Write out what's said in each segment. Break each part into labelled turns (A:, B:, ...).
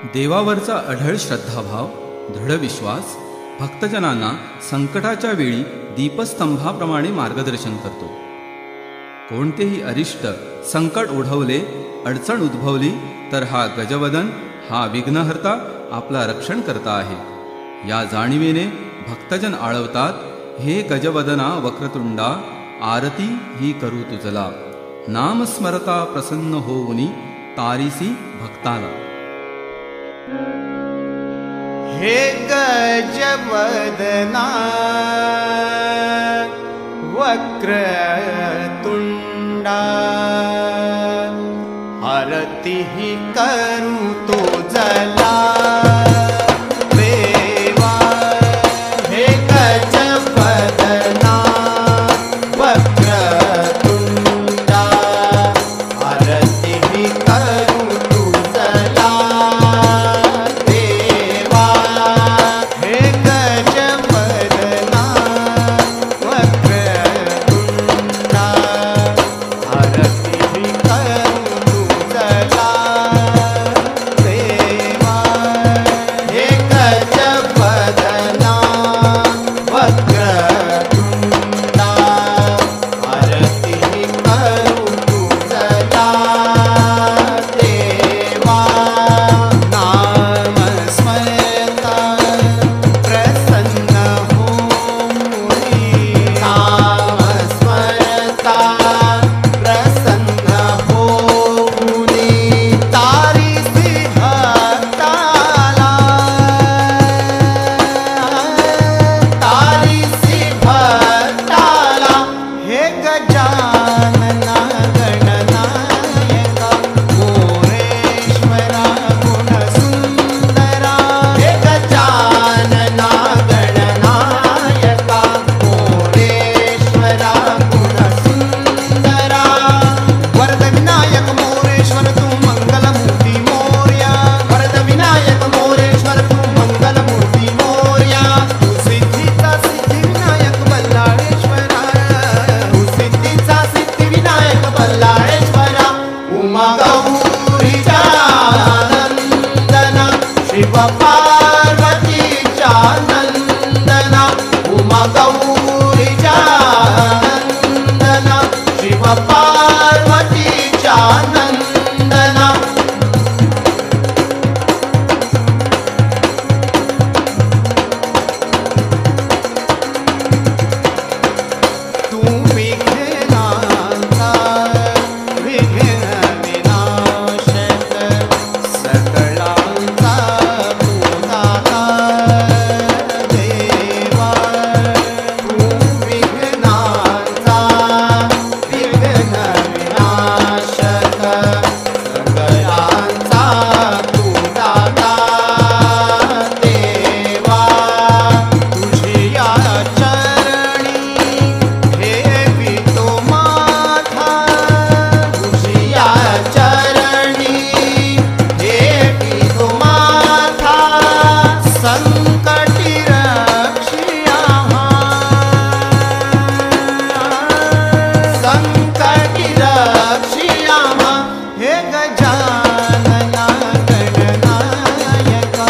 A: देवावरचा अढळ श्रद्धाभाव, दृढ विश्वास भक्तजनांना संकटाच्या वेळी दीपस्तंभाप्रमाणे मार्गदर्शन करतो. कोणतेही अरिष्ट संकट ओढवले, अडचण उद्भवली तर हा गजवदन, हा विघ्नहर्ता आपला रक्षण करता आहे. या जाणीवेने भक्तजन आळवतात, हे गजवदना वक्रतुंडा, आरती ही करू तुझला. नाम स्मरता प्रसन्न होऊनी, तारीसी भक्ताला.
B: हे गजवदना वक्रतुंडा, आरती ही करू तुझला. पार्वतीच्या नंदना, उमा गौरीच्या नंदना, शिव पार्वतीच्या नंदना. तू विघ्नांचा विघ्न विनाशक, सकळांचा पूताता देवा. तू विघ्नांचा विघ्न विनाशक, सकळांचा पूताता देवा. तुझी या चरणी ठेवितो माथा, तुझी या चरणी ठेवितो माथा. संकटी रक्षिया, संकटी रक्षिया. हे गजानना गणनायका,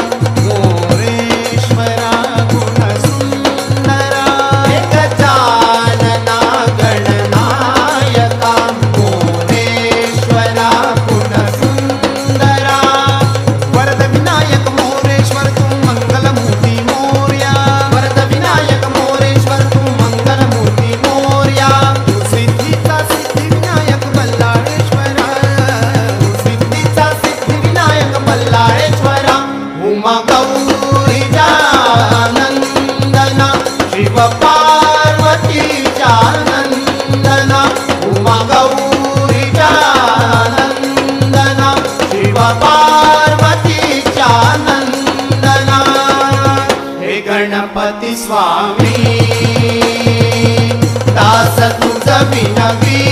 B: मोरेश्वरा गुणसुंदरा. हे गजानना गणनायका, मोरेश्वरा गुणसुंदरा. वरद विनायक मोरेश्वर तू मंगलमूर्ती मोरया, वरद विनायक मोरेश्वर तू मंगलमूर्ती मोरया. तू सिद्धीचा सिद्धिविनायक बल्लाळेश्वरा, तू सिद्धीचा सिद्धिविनायक बल्लाळेश्वरा. उमा गौरीच्या नंदना, शिव पार्वतीच्या नंदना, उमा गौरीच्या नंदना, शिव पार्वतीच्या नंदना. हे गणपती स्वामी, दास तुझ विनवी